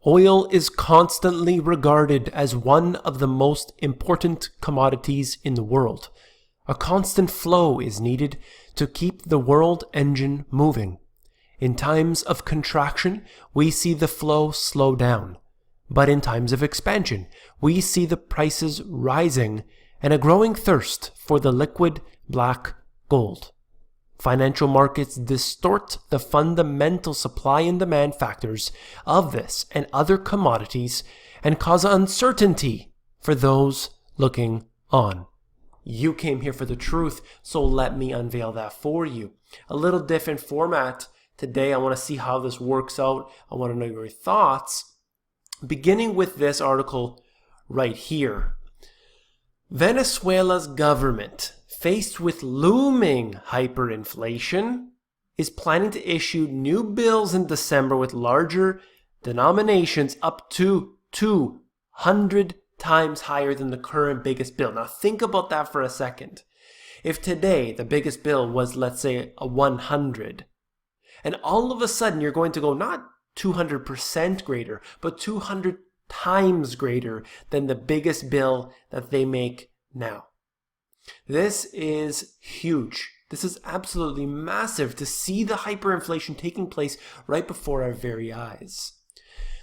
Oil is constantly regarded as one of the most important commodities in the world. A constant flow is needed to keep the world engine moving. In times of contraction, we see the flow slow down. But in times of expansion, we see the prices rising and a growing thirst for the liquid black gold. Financial markets distort the fundamental supply and demand factors of this and other commodities and cause uncertainty for those looking on. You came here for the truth, so let me unveil that for you. A little different format today. I want to see how this works out. I want to know your thoughts. Beginning with this article right here. Venezuela's government, faced with looming hyperinflation, is planning to issue new bills in December with larger denominations up to 200 times higher than the current biggest bill. Now think about that for a second. If today the biggest bill was, let's say, a 100, and all of a sudden you're going to go not 200% greater, but 200 times greater than the biggest bill that they make now. This is huge. This is absolutely massive to see the hyperinflation taking place right before our very eyes.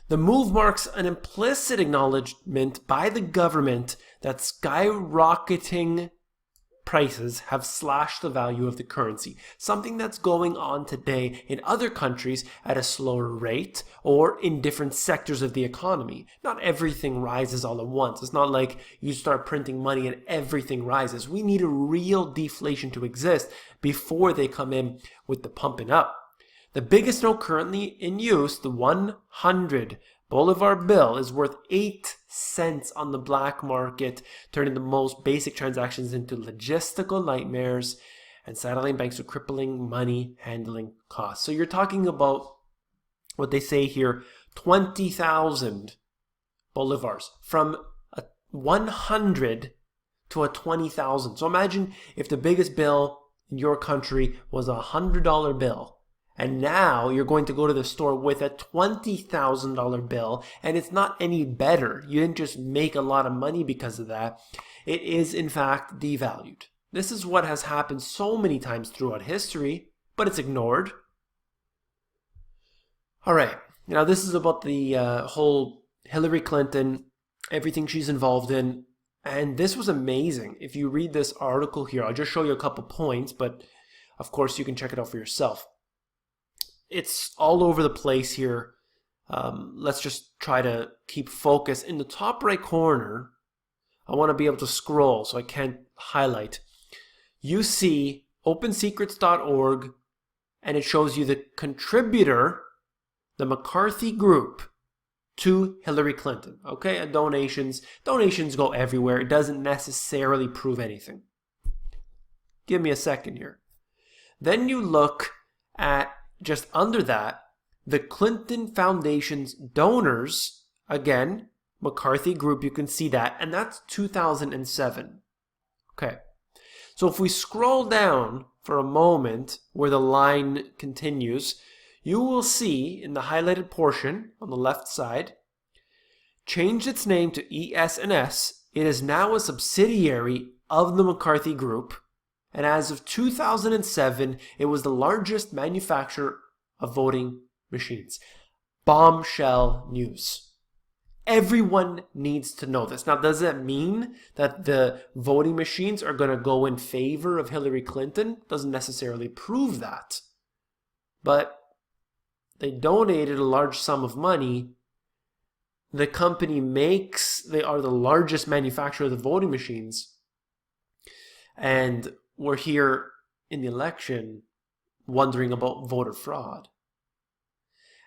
The move marks an implicit acknowledgement by the government that skyrocketing prices have slashed the value of the currency, something that's going on today in other countries at a slower rate or in different sectors of the economy. Not everything rises all at once. It's not like you start printing money and everything rises. We need a real deflation to exist before they come in with the pumping up. The biggest note currently in use, the 100 Bolivar bill, is worth 8 cents on the black market, turning the most basic transactions into logistical nightmares and saddling banks with crippling money handling costs. So you're talking about what they say here, 20,000 Bolivars, from a 100 to a 20,000. So imagine if the biggest bill in your country was a $100 bill. And now you're going to go to the store with a $20,000 bill, and it's not any better. You didn't just make a lot of money because of that. It is, in fact, devalued. This is what has happened so many times throughout history, but it's ignored. All right. Now, this is about the whole Hillary Clinton, everything she's involved in. And this was amazing. If you read this article here, I'll just show you a couple points, but of course you can check it out for yourself. It's all over the place here. Let's just try to keep focus. In the top right corner, I want to be able to scroll so I can't highlight. You see opensecrets.org, and it shows you the contributor, the McCarthy group, to Hillary Clinton. Okay, and donations go everywhere. It doesn't necessarily prove anything. Give me a second here. Then you look at just under that, the Clinton Foundation's donors, again, McCarthy Group, you can see that, and that's 2007. Okay, so if we scroll down for a moment where the line continues, you will see in the highlighted portion on the left side, changed its name to ES&S. It is now a subsidiary of the McCarthy Group. And as of 2007, it was the largest manufacturer of voting machines. Bombshell news. Everyone needs to know this. Now, does that mean that the voting machines are going to go in favor of Hillary Clinton? Doesn't necessarily prove that. But they donated a large sum of money. The company they are the largest manufacturer of the voting machines. And we're here in the election wondering about voter fraud.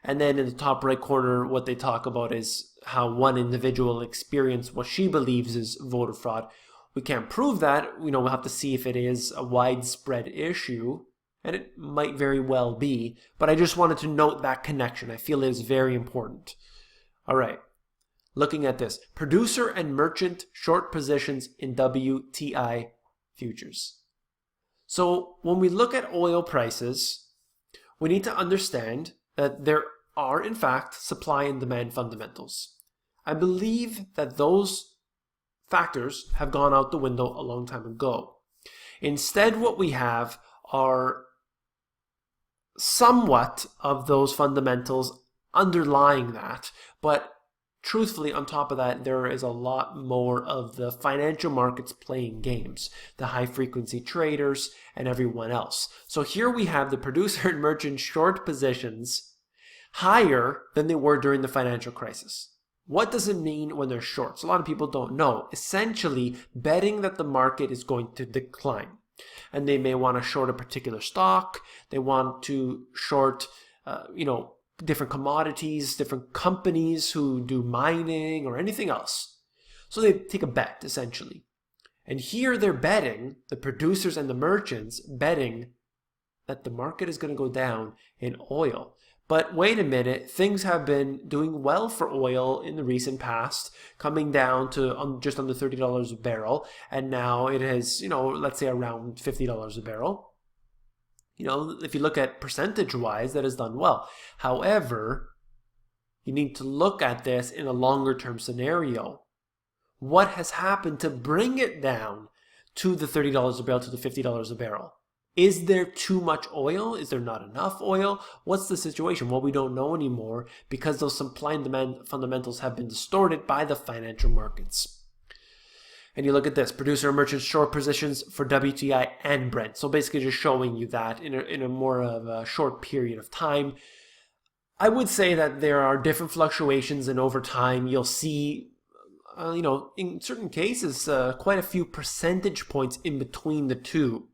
And then in the top right corner, what they talk about is how one individual experienced what she believes is voter fraud. We can't prove that. We'll have to see if it is a widespread issue, and it might very well be. But I just wanted to note that connection. I feel it is very important. All right. Looking at this, producer and merchant short positions in WTI futures. So when we look at oil prices, we need to understand that there are in fact supply and demand fundamentals. I believe that those factors have gone out the window a long time ago. Instead, what we have are somewhat of those fundamentals underlying that, but truthfully, on top of that, there is a lot more of the financial markets playing games, the high-frequency traders and everyone else. So here we have the producer and merchant short positions higher than they were during the financial crisis. What does it mean when they're shorts? A lot of people don't know. Essentially, betting that the market is going to decline. And they may want to short a particular stock. They want to short, different commodities, different companies who do mining or anything else. So they take a bet, essentially. And here they're betting, the producers and the merchants betting that the market is going to go down in oil. But wait a minute, things have been doing well for oil in the recent past, coming down to just under $30 a barrel. And now it is, let's say around $50 a barrel. If you look at percentage-wise, that has done well. However, you need to look at this in a longer-term scenario. What has happened to bring it down to the $30 a barrel, to the $50 a barrel? Is there too much oil? Is there not enough oil? What's the situation? Well, we don't know anymore because those supply and demand fundamentals have been distorted by the financial markets. And you look at this, producer and merchant short positions for WTI and Brent. So basically just showing you that in a more of a short period of time. I would say that there are different fluctuations, and over time you'll see, in certain cases, quite a few percentage points in between the two.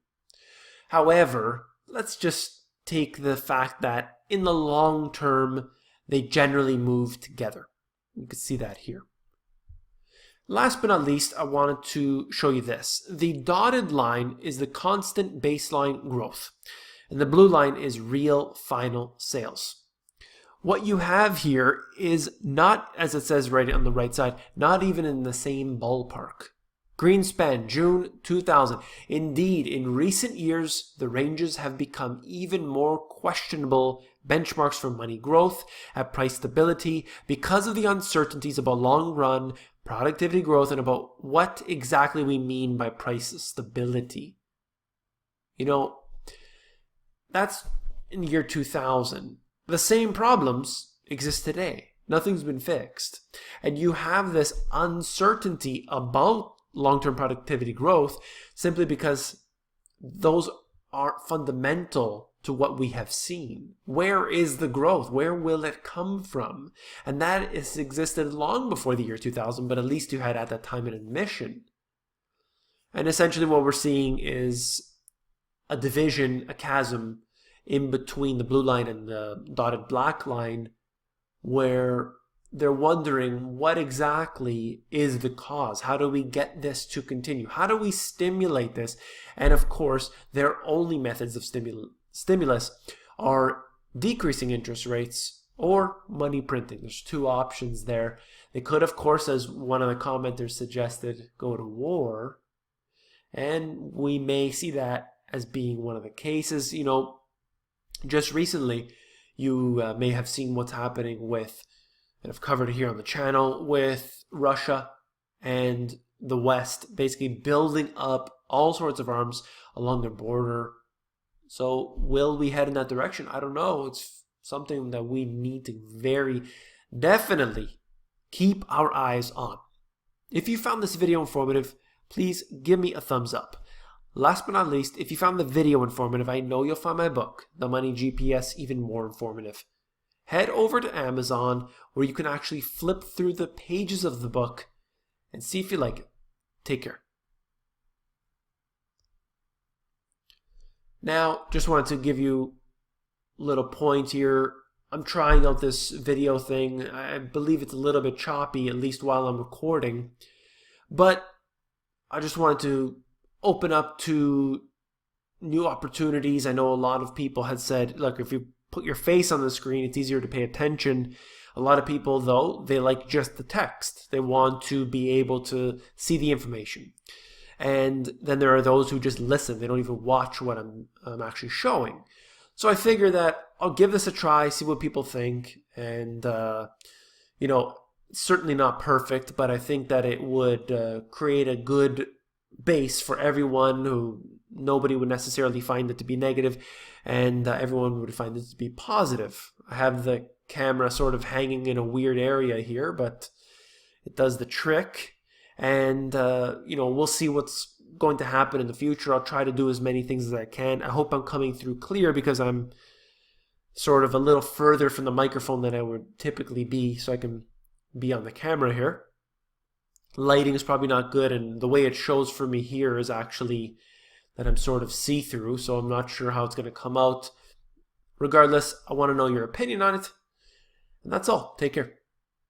However, let's just take the fact that in the long term, they generally move together. You can see that here. Last but not least, I wanted to show you this. The dotted line is the constant baseline growth, and the blue line is real final sales. What you have here is not, as it says right on the right side, not even in the same ballpark. Greenspan, June 2000. Indeed, in recent years, the ranges have become even more questionable benchmarks for money growth at price stability because of the uncertainties about long-run productivity growth and about what exactly we mean by price stability. That's in the year 2000. The same problems exist today. Nothing's been fixed. And you have this uncertainty about long-term productivity growth simply because those aren't fundamental to what we have seen. Where is the growth? Where will it come from? And that has existed long before the year 2000, but at least you had at that time an admission. And essentially what we're seeing is a division, a chasm in between the blue line and the dotted black line, where they're wondering what exactly is the cause. How do we get this to continue? How do we stimulate this? And of course, their only methods of stimulus are decreasing interest rates or money printing. There's two options there. They could, of course, as one of the commenters suggested, go to war. And we may see that as being one of the cases. Just recently, you may have seen what's happening with, and I've covered it here on the channel, with Russia and the West basically building up all sorts of arms along their border. So will we head in that direction? I don't know. It's something that we need to very definitely keep our eyes on. If you found this video informative, please give me a thumbs up. Last but not least, if you found the video informative, I know you'll find my book, The Money GPS, even more informative. Head over to Amazon where you can actually flip through the pages of the book and see if you like it. Take care. Now, just wanted to give you a little point here. I'm trying out this video thing. I believe it's a little bit choppy, at least while I'm recording. But I just wanted to open up to new opportunities. I know a lot of people had said, look, if you put your face on the screen, it's easier to pay attention. A lot of people, though, they like just the text. They want to be able to see the information. And then there are those who just listen. They don't even watch what I'm actually showing. So I figure that I'll give this a try, see what people think, and you know, certainly not perfect, but I think that it would create a good base for everyone who nobody would necessarily find it to be negative, and everyone would find it to be positive. I have the camera sort of hanging in a weird area here, but it does the trick, and you know, we'll see what's going to happen in the future. I'll try to do as many things as I can. I hope I'm coming through clear because I'm sort of a little further from the microphone than I would typically be, so I can be on the camera here. Lighting is probably not good, and the way it shows for me here is actually that I'm sort of see-through, so I'm not sure how it's going to come out. Regardless, I want to know your opinion on it, and that's all. Take care.